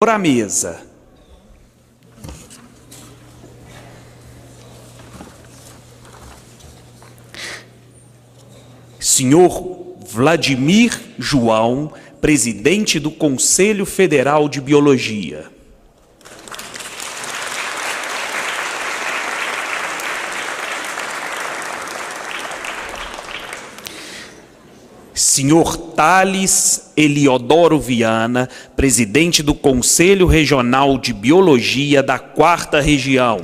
Por a mesa. Senhor Vladimir João, presidente do Conselho Federal de Biologia. Senhor Thales Eliodoro Viana, presidente do Conselho Regional de Biologia da 4ª Região.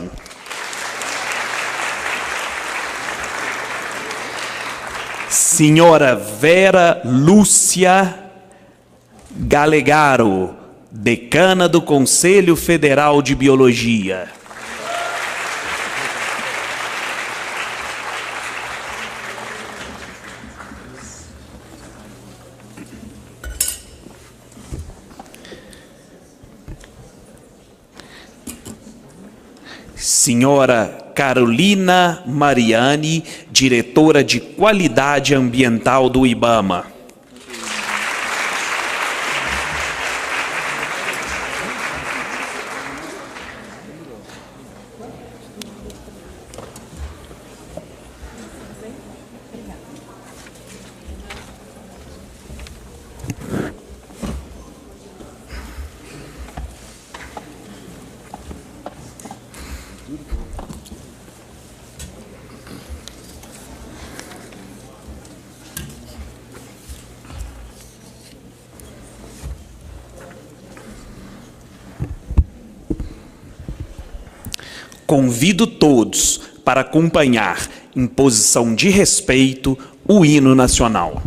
Senhora Vera Lúcia Galegaro, decana do Conselho Federal de Biologia. Senhora Carolina Mariani, diretora de Qualidade Ambiental do IBAMA. Convido todos para acompanhar, em posição de respeito, o hino nacional.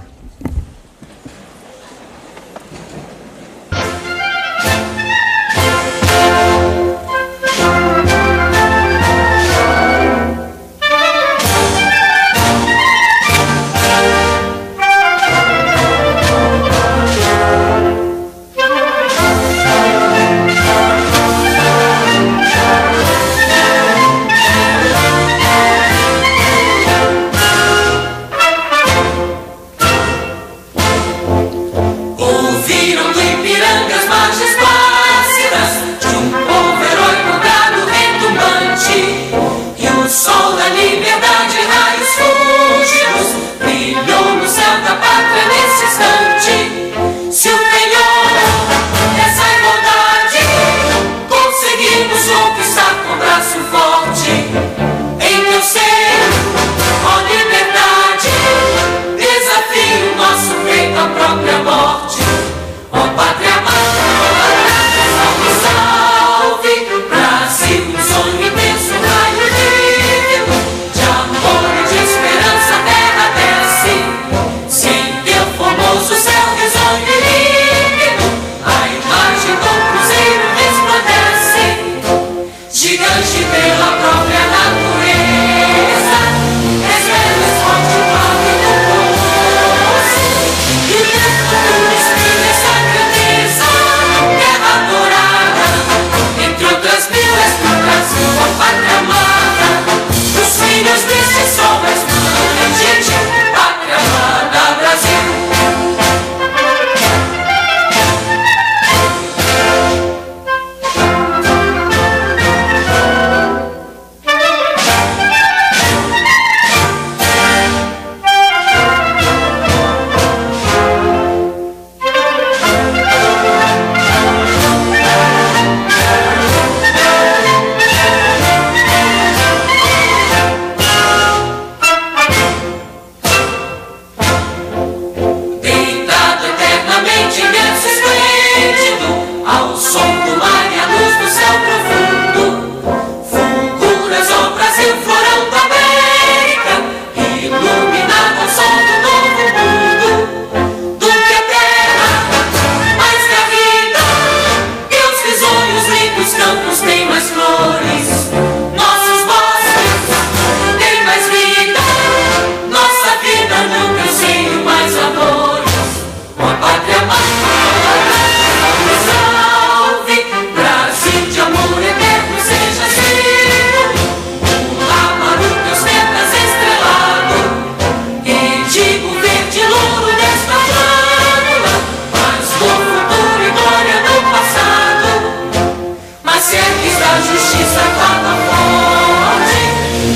justiça clama forte,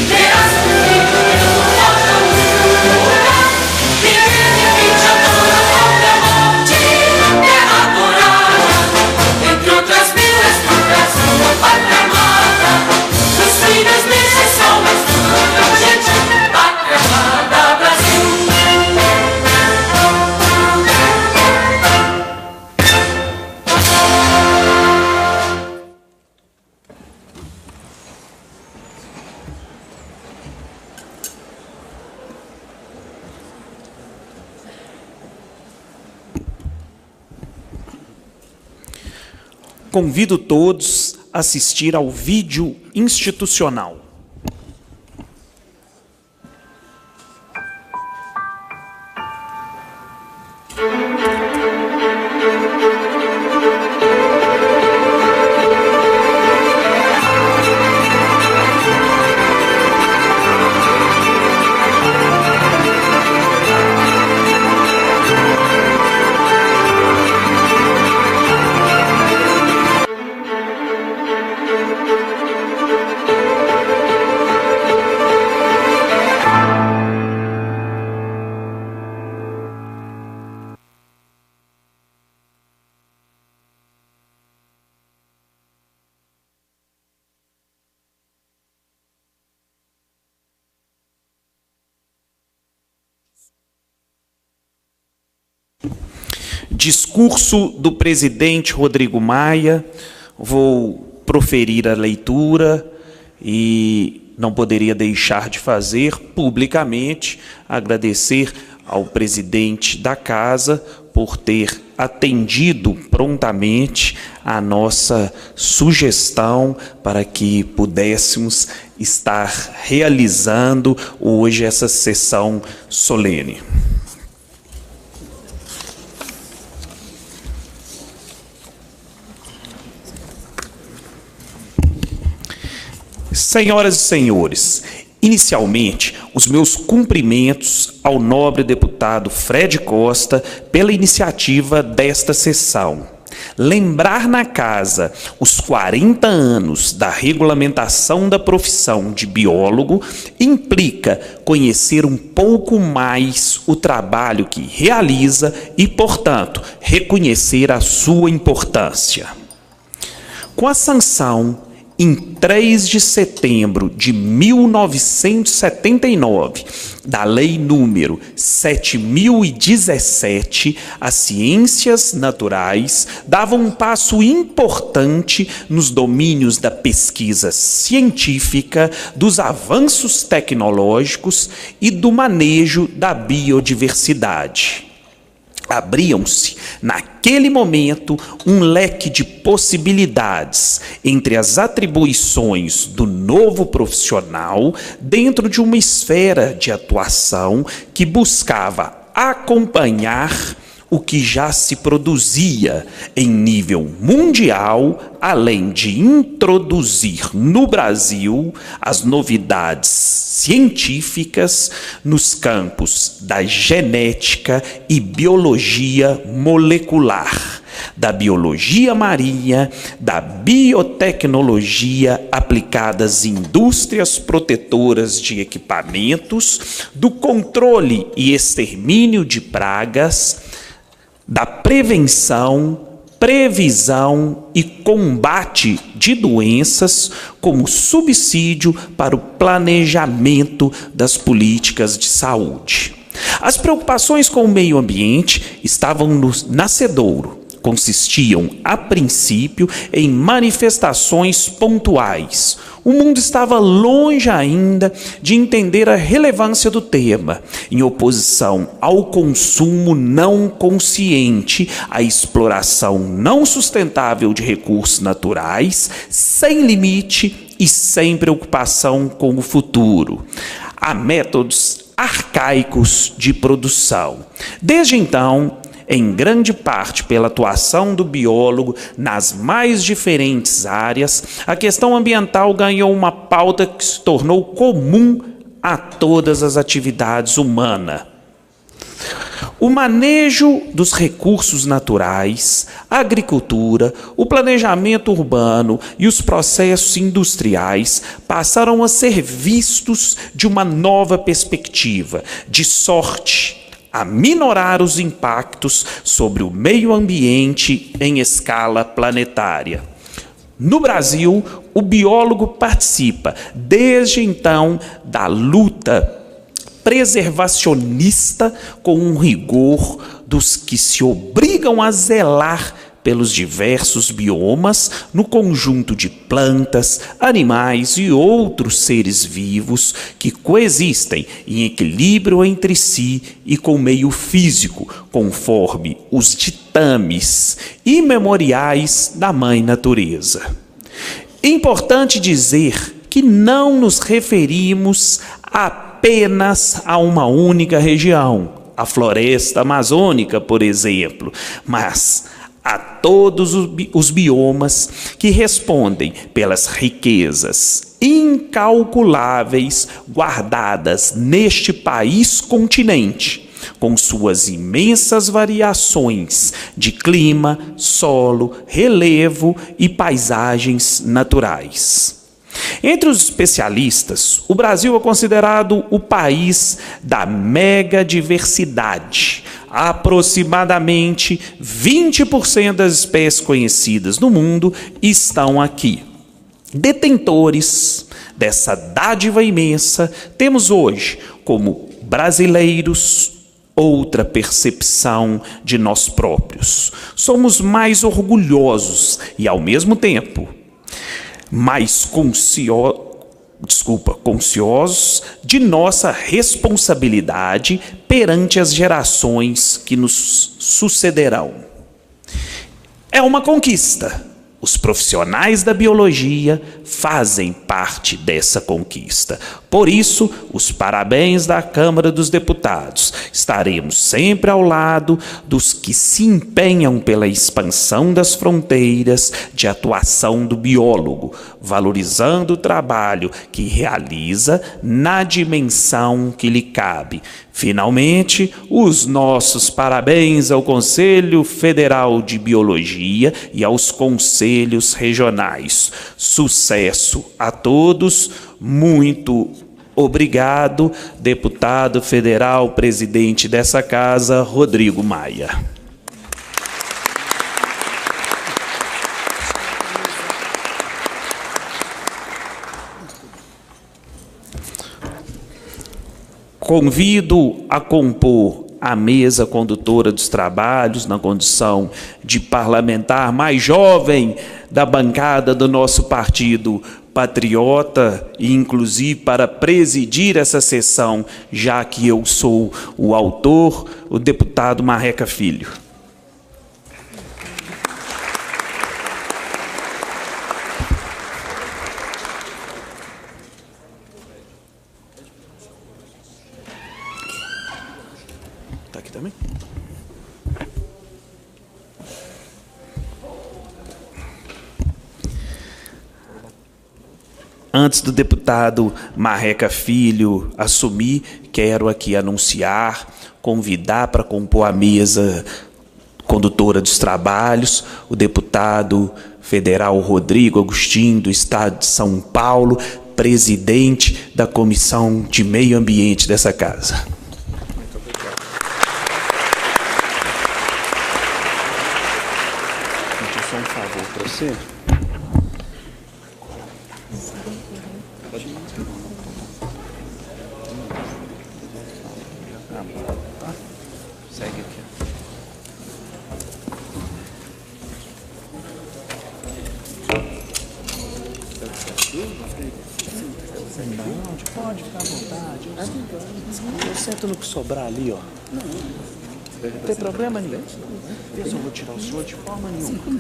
terás cumprido pelo voto pura, divide a toda a própria morte, terra dourada, entre outras mil estruturas, sua pátria amada, dos filhos desses homens, toda gente, pátria amada, Brasil. Convido todos a assistir ao vídeo institucional. Discurso do presidente Rodrigo Maia. Vou proferir a leitura e não poderia deixar de fazer publicamente agradecer ao presidente da casa por ter atendido prontamente a nossa sugestão para que pudéssemos estar realizando hoje essa sessão solene. Senhoras e senhores, inicialmente, os meus cumprimentos ao nobre deputado Fred Costa pela iniciativa desta sessão. Lembrar na casa os 40 anos da regulamentação da profissão de biólogo implica conhecer um pouco mais o trabalho que realiza e, portanto, reconhecer a sua importância. Com a sanção em 3 de setembro de 1979, da Lei número 7.017, as ciências naturais davam um passo importante nos domínios da pesquisa científica, dos avanços tecnológicos e do manejo da biodiversidade. Abriam-se, naquele momento, um leque de possibilidades entre as atribuições do novo profissional dentro de uma esfera de atuação que buscava acompanhar o que já se produzia em nível mundial, além de introduzir no Brasil as novidades científicas nos campos da genética e biologia molecular, da biologia marinha, da biotecnologia aplicada às indústrias protetoras de equipamentos, do controle e extermínio de pragas, da prevenção, previsão e combate de doenças como subsídio para o planejamento das políticas de saúde. As preocupações com o meio ambiente estavam no nascedouro. Consistiam, a princípio, em manifestações pontuais. O mundo estava longe ainda de entender a relevância do tema, em oposição ao consumo não consciente, à exploração não sustentável de recursos naturais, sem limite e sem preocupação com o futuro. Há métodos arcaicos de produção. Desde então, em grande parte pela atuação do biólogo nas mais diferentes áreas, a questão ambiental ganhou uma pauta que se tornou comum a todas as atividades humanas. o manejo dos recursos naturais, a agricultura, o planejamento urbano e os processos industriais passaram a ser vistos de uma nova perspectiva, de sorte a minorar os impactos sobre o meio ambiente em escala planetária. No Brasil, o biólogo participa, desde então, da luta preservacionista com um rigor dos que se obrigam a zelar pelos diversos biomas no conjunto de plantas, animais e outros seres vivos que coexistem em equilíbrio entre si e com o meio físico, conforme os ditames imemoriais da Mãe Natureza. É importante dizer que não nos referimos apenas a uma única região, a floresta amazônica, por exemplo, mas a todos os biomas que respondem pelas riquezas incalculáveis guardadas neste país-continente, com suas imensas variações de clima, solo, relevo e paisagens naturais. Entre os especialistas, o Brasil é considerado o país da megadiversidade. Aproximadamente 20% das espécies conhecidas no mundo estão aqui. Detentores dessa dádiva imensa, temos hoje, como brasileiros, outra percepção de nós próprios. Somos mais orgulhosos e, ao mesmo tempo, mais consciosos de nossa responsabilidade perante as gerações que nos sucederão. É uma conquista. Os profissionais da biologia fazem parte dessa conquista. Por isso, os parabéns da Câmara dos Deputados. Estaremos sempre ao lado dos que se empenham pela expansão das fronteiras de atuação do biólogo, valorizando o trabalho que realiza na dimensão que lhe cabe. Finalmente, os nossos parabéns ao Conselho Federal de Biologia e aos conselhos regionais. Sucesso a todos, muito obrigado, deputado federal, presidente dessa casa, Rodrigo Maia. Convido a compor a mesa condutora dos trabalhos, na condição de parlamentar mais jovem da bancada do nosso partido patriota, e inclusive para presidir essa sessão, já que eu sou o autor, o deputado Marreca Filho. Está aqui também? Antes do deputado Marreca Filho assumir, quero aqui anunciar, convidar para compor a mesa condutora dos trabalhos, o deputado federal Rodrigo Agostinho, do Estado de São Paulo, presidente da Comissão de Meio Ambiente dessa casa. Só um favor para você. Segue aqui. Não, pode ficar à vontade. Eu sento no que sobrar ali, ó. Não tem problema nenhum. Eu só vou tirar o senhor de forma nenhuma.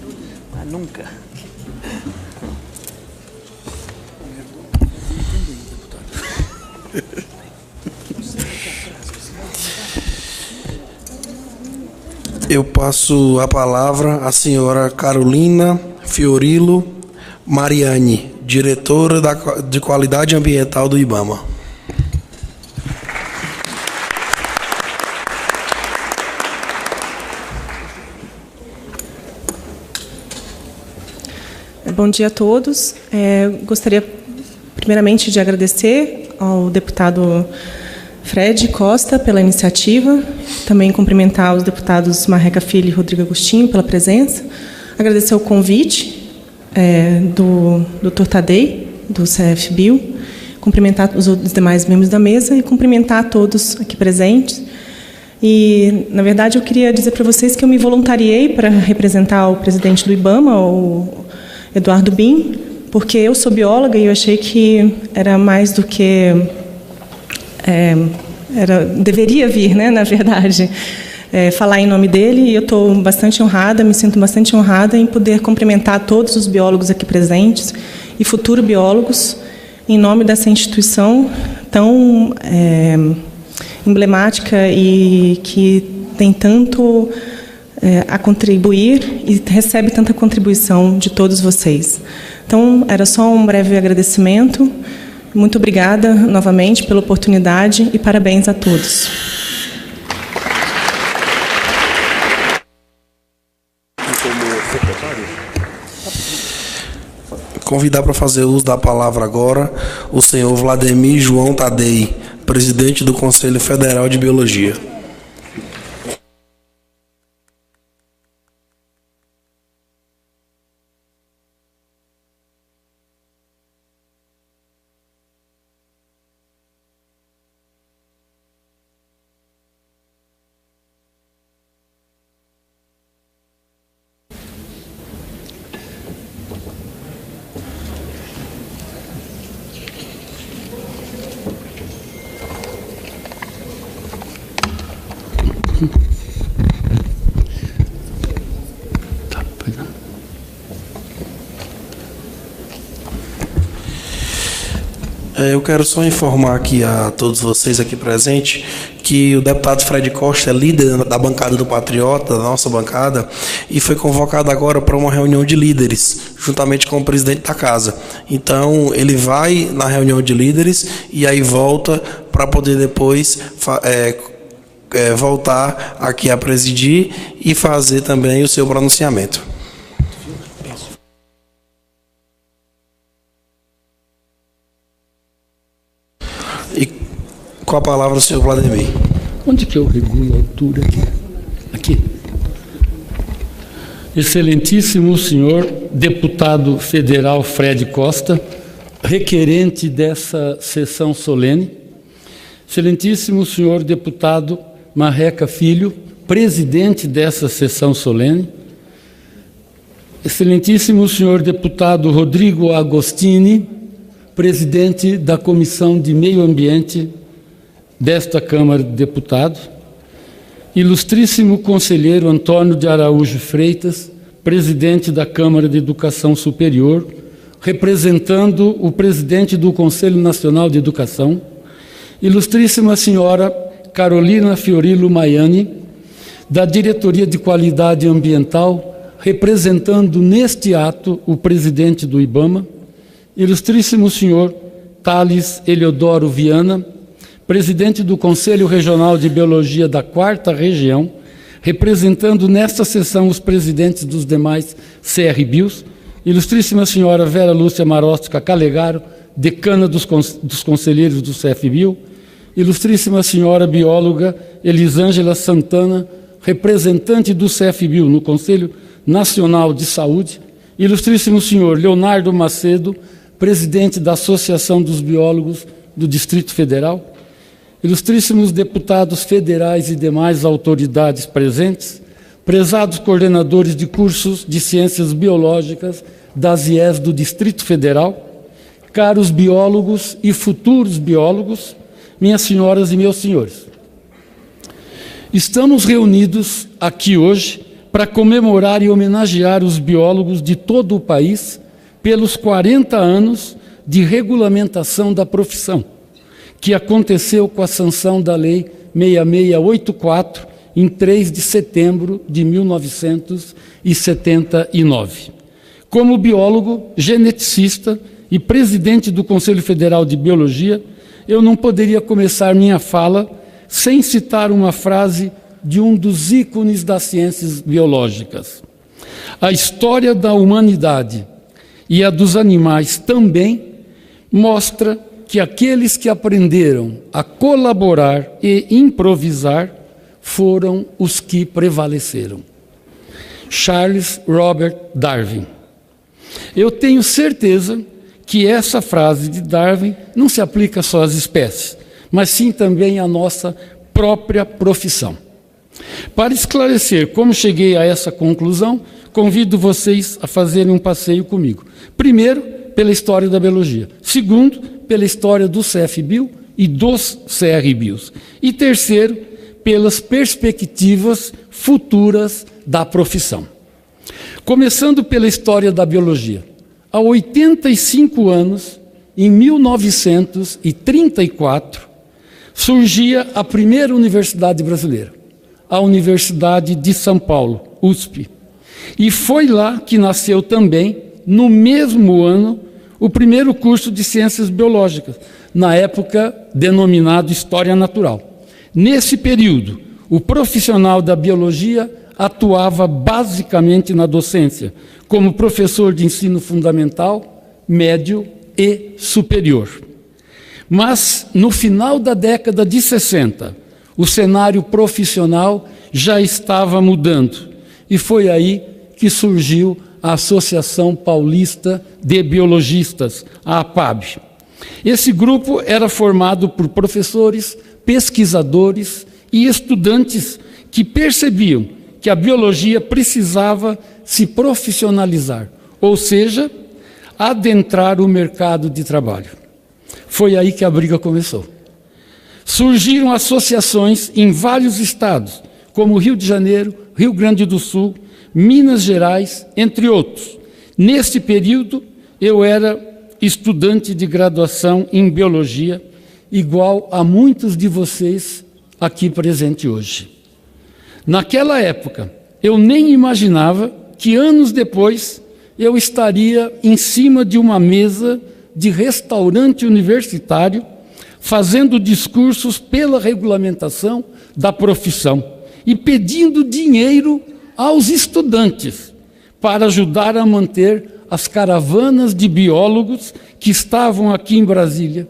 Ah, nunca. Eu passo a palavra à senhora Carolina Fiorilo Mariani, diretora de Qualidade Ambiental do IBAMA. Bom dia a todos. Gostaria, primeiramente, de agradecer ao deputado Fred Costa pela iniciativa, também cumprimentar os deputados Marreca Filho e Rodrigo Agostinho pela presença, agradecer o convite do Dr. Tadei, do CFBio, cumprimentar os demais membros da mesa e cumprimentar a todos aqui presentes. E, na verdade, eu queria dizer para vocês que eu me voluntariei para representar o presidente do IBAMA, o Eduardo Bin, porque eu sou bióloga e eu achei que era mais do que... deveria vir, né, na verdade, falar em nome dele, e eu estou bastante honrada, me sinto bastante honrada em poder cumprimentar todos os biólogos aqui presentes e futuros biólogos, em nome dessa instituição tão emblemática e que tem tanto a contribuir e recebe tanta contribuição de todos vocês. Então, era só um breve agradecimento. Muito obrigada novamente pela oportunidade e parabéns a todos. Convidar para fazer uso da palavra agora o senhor Vladimir João Tadei, presidente do Conselho Federal de Biologia. Eu quero só informar aqui a todos vocês aqui presentes que o deputado Fred Costa é líder da bancada do Patriota, da nossa bancada, e foi convocado agora para uma reunião de líderes, juntamente com o presidente da casa. Então, ele vai na reunião de líderes e aí volta para poder depois voltar aqui a presidir e fazer também o seu pronunciamento. Com a palavra o senhor Vladimir. Onde que eu regulo a altura aqui? Aqui. Excelentíssimo senhor deputado federal Fred Costa, requerente dessa sessão solene. Excelentíssimo senhor deputado Marreca Filho, presidente dessa sessão solene. Excelentíssimo senhor deputado Rodrigo Agostini, presidente da Comissão de Meio Ambiente desta Câmara de Deputados, ilustríssimo conselheiro Antônio de Araújo Freitas, presidente da Câmara de Educação Superior, representando o presidente do Conselho Nacional de Educação, ilustríssima senhora Carolina Fiorilo Maiani, da Diretoria de Qualidade Ambiental, representando neste ato o presidente do IBAMA, ilustríssimo senhor Thales Eliodoro Viana, presidente do Conselho Regional de Biologia da 4ª Região, representando nesta sessão os presidentes dos demais CRBios, ilustríssima senhora Vera Lúcia Marostica Calegaro, decana dos conselheiros do CFBio, ilustríssima senhora bióloga Elisângela Santana, representante do CFBio no Conselho Nacional de Saúde, ilustríssimo senhor Leonardo Macedo, presidente da Associação dos Biólogos do Distrito Federal, ilustríssimos deputados federais e demais autoridades presentes, prezados coordenadores de cursos de ciências biológicas das IES do Distrito Federal, caros biólogos e futuros biólogos, minhas senhoras e meus senhores. Estamos reunidos aqui hoje para comemorar e homenagear os biólogos de todo o país pelos 40 anos de regulamentação da profissão, que aconteceu com a sanção da Lei 6684, em 3 de setembro de 1979. Como biólogo, geneticista e presidente do Conselho Federal de Biologia, eu não poderia começar minha fala sem citar uma frase de um dos ícones das ciências biológicas. A história da humanidade e a dos animais também, mostra que aqueles que aprenderam a colaborar e improvisar foram os que prevaleceram. Charles Robert Darwin. Eu tenho certeza que essa frase de Darwin não se aplica só às espécies, mas sim também à nossa própria profissão. Para esclarecer como cheguei a essa conclusão, convido vocês a fazerem um passeio comigo. Primeiro, pela história da biologia. Segundo, pela história do CFBio e dos CRBios. E terceiro, pelas perspectivas futuras da profissão. Começando pela história da biologia. Há 85 anos, em 1934, surgia a primeira universidade brasileira, a Universidade de São Paulo, USP. E foi lá que nasceu também, no mesmo ano, o primeiro curso de Ciências Biológicas, na época denominado História Natural. Nesse período, o profissional da biologia atuava basicamente na docência, como professor de ensino fundamental, médio e superior. Mas, no final da década de 60, o cenário profissional já estava mudando, e foi aí que surgiu a Associação Paulista de Biologistas, a APAB. Esse grupo era formado por professores, pesquisadores e estudantes que percebiam que a biologia precisava se profissionalizar, ou seja, adentrar o mercado de trabalho. Foi aí que a briga começou. Surgiram associações em vários estados, como Rio de Janeiro, Rio Grande do Sul, Minas Gerais, entre outros. Nesse período, eu era estudante de graduação em biologia, igual a muitos de vocês aqui presentes hoje. Naquela época, eu nem imaginava que anos depois eu estaria em cima de uma mesa de restaurante universitário, fazendo discursos pela regulamentação da profissão e pedindo dinheiro aos estudantes para ajudar a manter as caravanas de biólogos que estavam aqui em Brasília,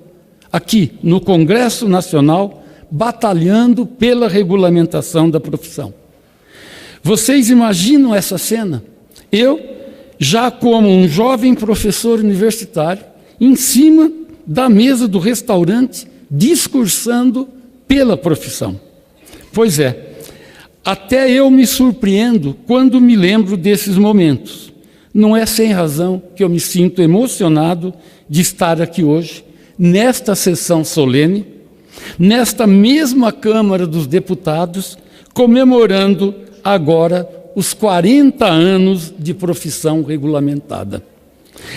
aqui no Congresso Nacional, batalhando pela regulamentação da profissão. Vocês imaginam essa cena? Eu, já como um jovem professor universitário, em cima da mesa do restaurante, discursando pela profissão. Pois é, até eu me surpreendo quando me lembro desses momentos. Não é sem razão que eu me sinto emocionado de estar aqui hoje, nesta sessão solene, nesta mesma Câmara dos Deputados, comemorando agora os 40 anos de profissão regulamentada.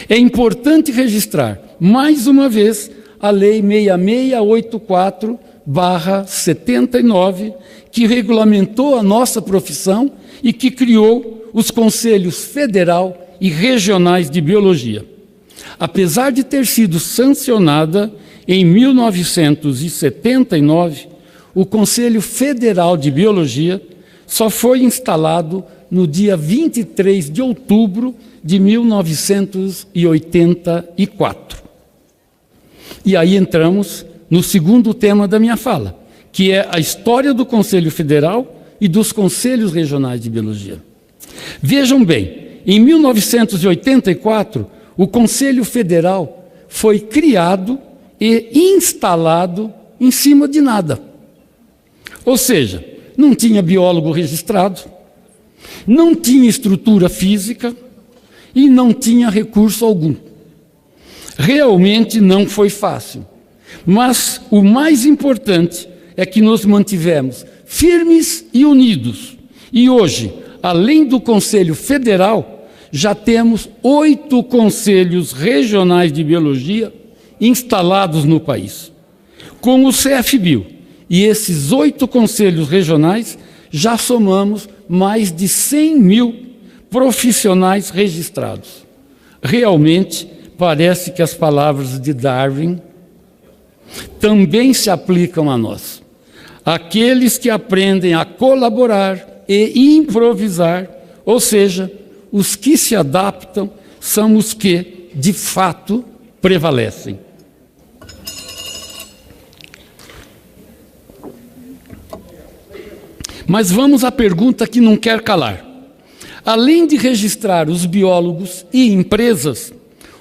É importante registrar, mais uma vez, a Lei 6684/79, que regulamentou a nossa profissão e que criou os Conselhos Federal e Regionais de Biologia. Apesar de ter sido sancionada em 1979, o Conselho Federal de Biologia só foi instalado no dia 23 de outubro de 1984. E aí entramos no segundo tema da minha fala, que é a história do Conselho Federal e dos Conselhos Regionais de Biologia. Vejam bem, em 1984, o Conselho Federal foi criado e instalado em cima de nada. Ou seja, não tinha biólogo registrado, não tinha estrutura física e não tinha recurso algum. Realmente não foi fácil, mas o mais importante é que nos mantivemos firmes e unidos. E hoje, além do Conselho Federal, já temos 8 conselhos regionais de biologia instalados no país. Com o CFBio e esses 8 conselhos regionais, já somamos mais de 100 mil profissionais registrados. Realmente, parece que as palavras de Darwin também se aplicam a nós. Aqueles que aprendem a colaborar e improvisar, ou seja, os que se adaptam, são os que, de fato, prevalecem. Mas vamos à pergunta que não quer calar. Além de registrar os biólogos e empresas,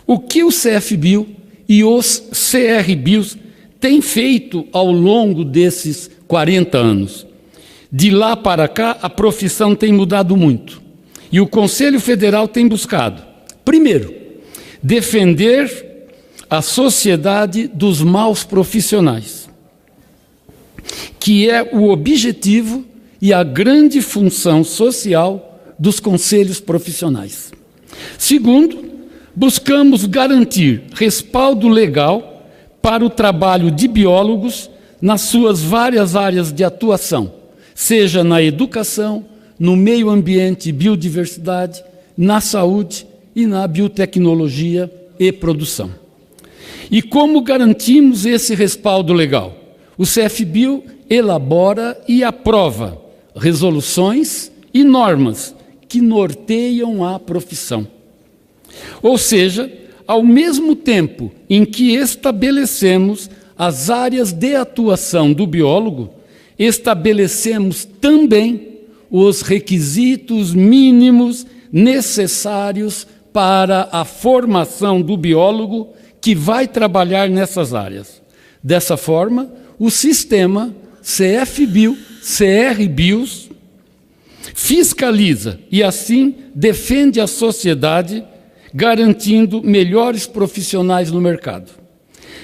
o que o CFBio e os CRBios têm feito ao longo desses 40 anos? De lá para cá, a profissão tem mudado muito. E o Conselho Federal tem buscado, primeiro, defender a sociedade dos maus profissionais, que é o objetivo e a grande função social dos conselhos profissionais. Segundo, buscamos garantir respaldo legal para o trabalho de biólogos nas suas várias áreas de atuação, seja na educação, no meio ambiente e biodiversidade, na saúde e na biotecnologia e produção. E como garantimos esse respaldo legal? O CFBio elabora e aprova resoluções e normas que norteiam a profissão. Ou seja, ao mesmo tempo em que estabelecemos as áreas de atuação do biólogo, estabelecemos também os requisitos mínimos necessários para a formação do biólogo que vai trabalhar nessas áreas. Dessa forma, o sistema CFBio, CRBios, fiscaliza e, assim, defende a sociedade, garantindo melhores profissionais no mercado.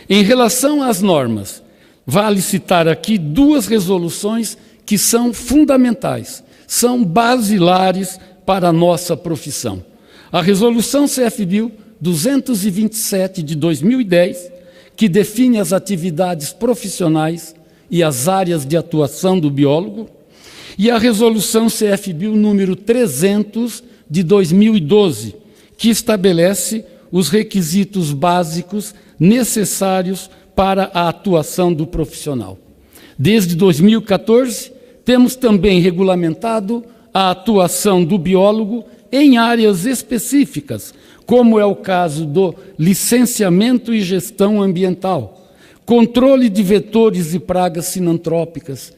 Em relação às normas, vale citar aqui duas resoluções que são fundamentais, são basilares para a nossa profissão. A Resolução CFBio 227 de 2010, que define as atividades profissionais e as áreas de atuação do biólogo, e a Resolução CFBio número 300 de 2012, que estabelece os requisitos básicos necessários para a atuação do profissional. Desde 2014, temos também regulamentado a atuação do biólogo em áreas específicas, como é o caso do licenciamento e gestão ambiental, controle de vetores e pragas sinantrópicas,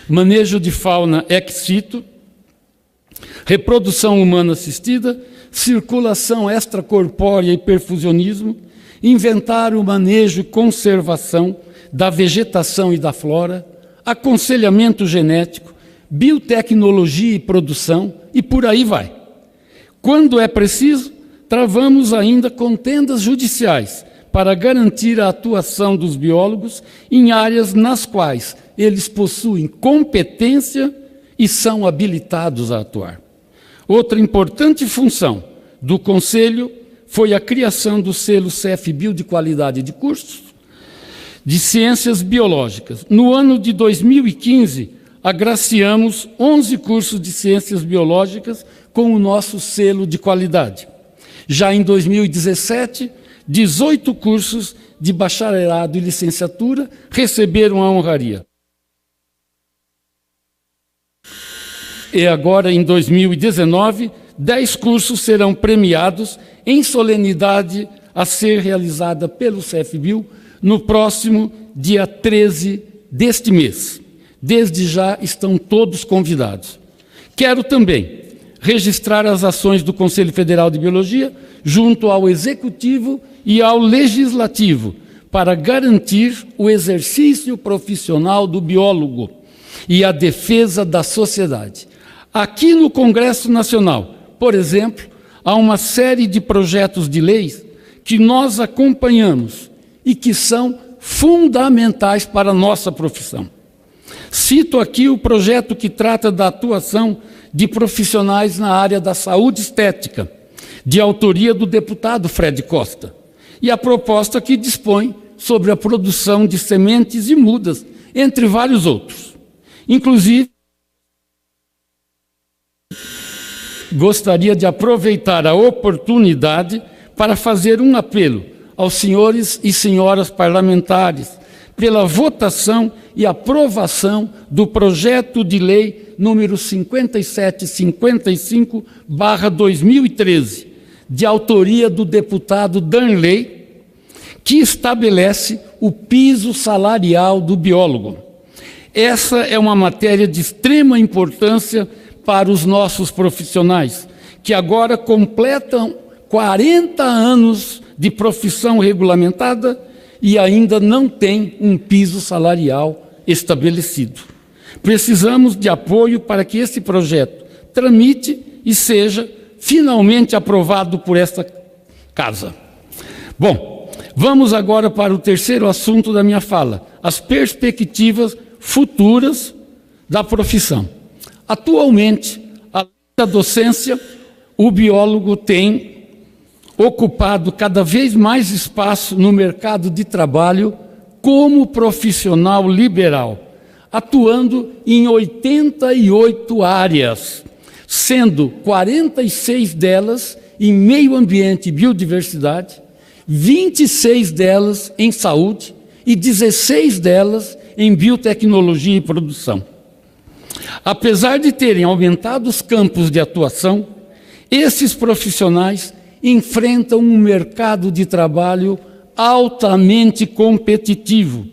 manejo de fauna ex situ, reprodução humana assistida, circulação extracorpórea e perfusionismo, inventário, manejo e conservação da vegetação e da flora, aconselhamento genético, biotecnologia e produção, e por aí vai. Quando é preciso, travamos ainda contendas judiciais para garantir a atuação dos biólogos em áreas nas quais eles possuem competência e são habilitados a atuar. Outra importante função do Conselho foi a criação do selo CFBio de qualidade de cursos de ciências biológicas. No ano de 2015, agraciamos 11 cursos de ciências biológicas com o nosso selo de qualidade. Já em 2017, 18 cursos de bacharelado e licenciatura receberam a honraria. E agora, em 2019, 10 cursos serão premiados em solenidade a ser realizada pelo CFBio no próximo dia 13 deste mês. Desde já estão todos convidados. Quero também registrar as ações do Conselho Federal de Biologia junto ao Executivo e ao Legislativo para garantir o exercício profissional do biólogo e a defesa da sociedade. Aqui no Congresso Nacional, por exemplo, há uma série de projetos de leis que nós acompanhamos e que são fundamentais para a nossa profissão. Cito aqui o projeto que trata da atuação de profissionais na área da saúde estética, de autoria do deputado Fred Costa, e a proposta que dispõe sobre a produção de sementes e mudas, entre vários outros. Inclusive, gostaria de aproveitar a oportunidade para fazer um apelo aos senhores e senhoras parlamentares, pela votação e aprovação do projeto de lei número 5755/2013, de autoria do deputado Danley, que estabelece o piso salarial do biólogo. Essa é uma matéria de extrema importância para os nossos profissionais, que agora completam 40 anos de profissão regulamentada e ainda não têm um piso salarial estabelecido. Precisamos de apoio para que esse projeto tramite e seja finalmente aprovado por esta casa. Bom, vamos agora para o terceiro assunto da minha fala, as perspectivas futuras da profissão. Atualmente, além da docência, o biólogo tem ocupado cada vez mais espaço no mercado de trabalho como profissional liberal, atuando em 88 áreas, sendo 46 delas em meio ambiente e biodiversidade, 26 delas em saúde e 16 delas em biotecnologia e produção. Apesar de terem aumentado os campos de atuação, esses profissionais enfrentam um mercado de trabalho altamente competitivo.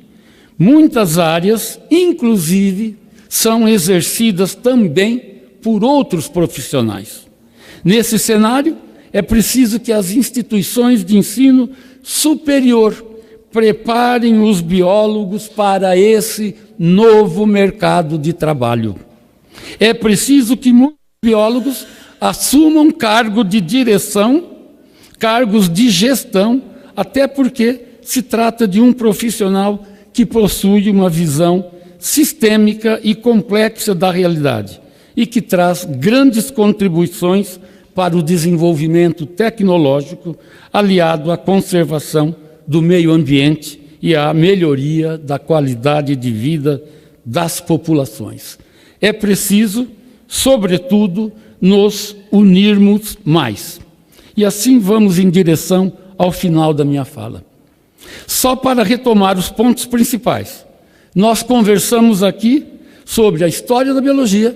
Muitas áreas, inclusive, são exercidas também por outros profissionais. Nesse cenário, é preciso que as instituições de ensino superior preparem os biólogos para esse novo mercado de trabalho. É preciso que muitos biólogos assumam cargo de direção, cargos de gestão, até porque se trata de um profissional que possui uma visão sistêmica e complexa da realidade e que traz grandes contribuições para o desenvolvimento tecnológico, aliado à conservação do meio ambiente e à melhoria da qualidade de vida das populações. É preciso, sobretudo, nos unirmos mais. E assim vamos em direção ao final da minha fala. Só para retomar os pontos principais, nós conversamos aqui sobre a história da biologia,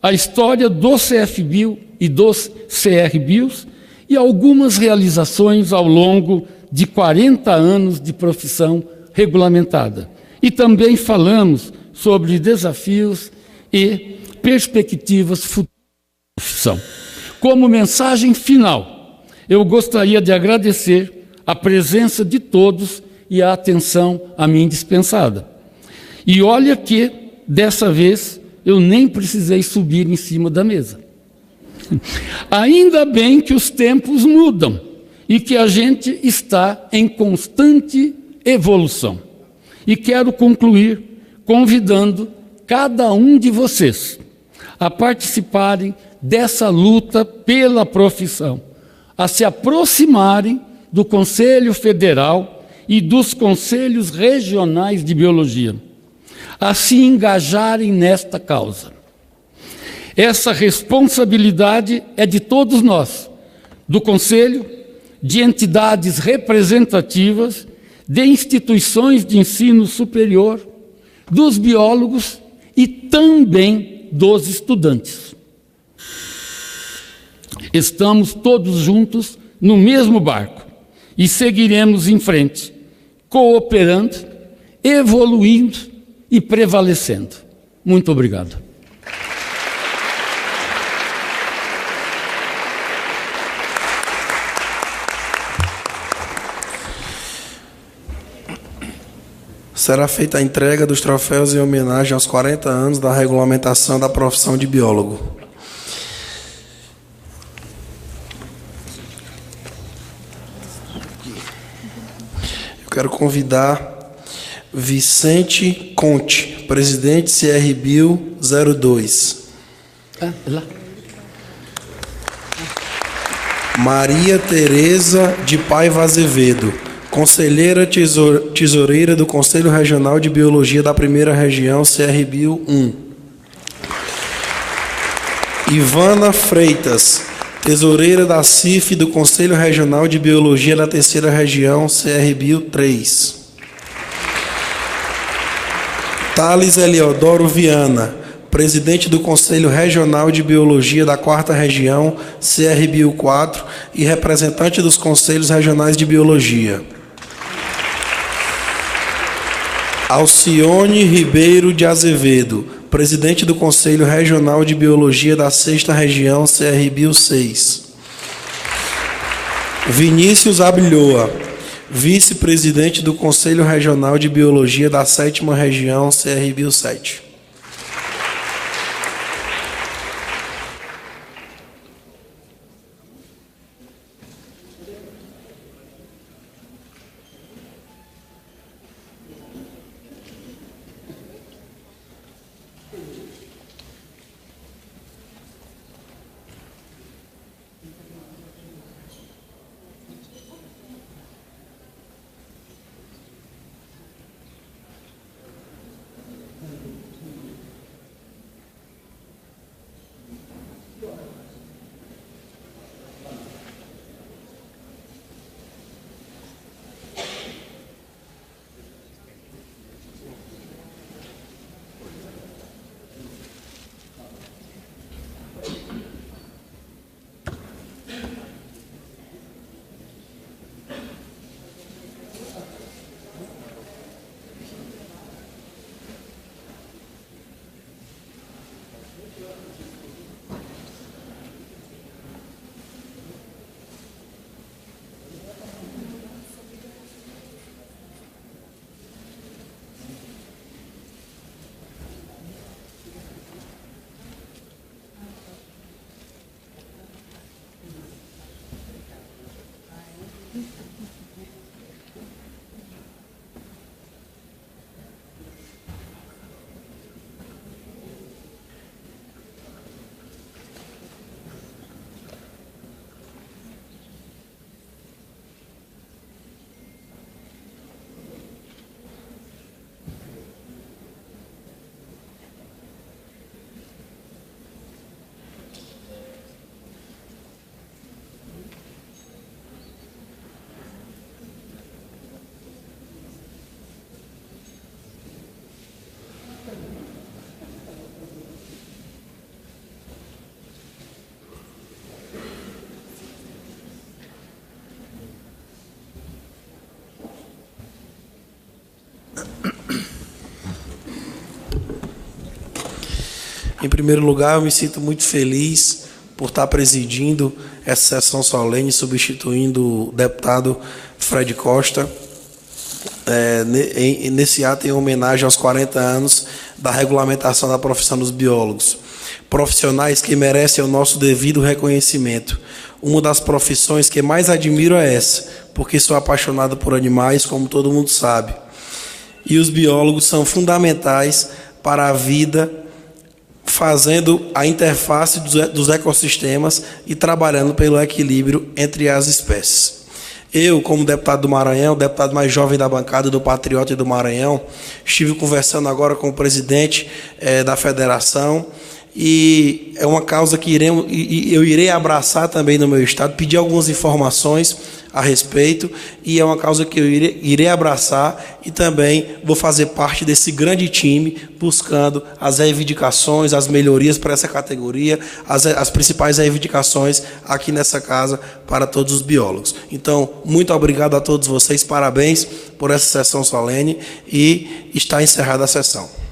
a história do CFBio e dos CRBios e algumas realizações ao longo de 40 anos de profissão regulamentada. E também falamos sobre desafios e perspectivas futuras da profissão. Como mensagem final, eu gostaria de agradecer a presença de todos e a atenção a mim dispensada. E olha que, dessa vez, eu nem precisei subir em cima da mesa. Ainda bem que os tempos mudam e que a gente está em constante evolução. E quero concluir convidando cada um de vocês a participarem dessa luta pela profissão, a se aproximarem do Conselho Federal e dos Conselhos Regionais de Biologia, a se engajarem nesta causa. Essa responsabilidade é de todos nós, do Conselho, de entidades representativas, de instituições de ensino superior, dos biólogos e também dos estudantes. Estamos todos juntos no mesmo barco e seguiremos em frente, cooperando, evoluindo e prevalecendo. Muito obrigado. Será feita a entrega dos troféus em homenagem aos 40 anos da regulamentação da profissão de biólogo. Eu quero convidar Vicente Conte, presidente CRBio 02. Maria Tereza de Paiva Azevedo, conselheira tesoureira do Conselho Regional de Biologia da Primeira Região, CRBio 1. Ivana Freitas, tesoureira da CIF do Conselho Regional de Biologia da Terceira Região, CRBio 3. Thales Eliodoro Viana, presidente do Conselho Regional de Biologia da 4ª Região, CRBio 4, e representante dos Conselhos Regionais de Biologia. Alcione Ribeiro de Azevedo, presidente do Conselho Regional de Biologia da 6ª Região, CRBio 6. Vinícius Abelhoa, vice-presidente do Conselho Regional de Biologia da 7ª Região, CRBio 7. Em primeiro lugar, eu me sinto muito feliz por estar presidindo essa sessão solene, substituindo o deputado Fred Costa, nesse ato em homenagem aos 40 anos da regulamentação da profissão dos biólogos. Profissionais que merecem o nosso devido reconhecimento. Uma das profissões que mais admiro é essa, porque sou apaixonado por animais, como todo mundo sabe. E os biólogos são fundamentais para a vida, fazendo a interface dos ecossistemas e trabalhando pelo equilíbrio entre as espécies. Eu, como deputado do Maranhão, deputado mais jovem da bancada do Patriota e do Maranhão, estive conversando agora com o presidente da federação, e é uma causa que eu irei abraçar também no meu estado, pedir algumas informações a respeito, e é uma causa que eu irei abraçar, e também vou fazer parte desse grande time, buscando as reivindicações, as melhorias para essa categoria, as principais reivindicações aqui nessa casa para todos os biólogos. Então, muito obrigado a todos vocês, parabéns por essa sessão solene, e está encerrada a sessão.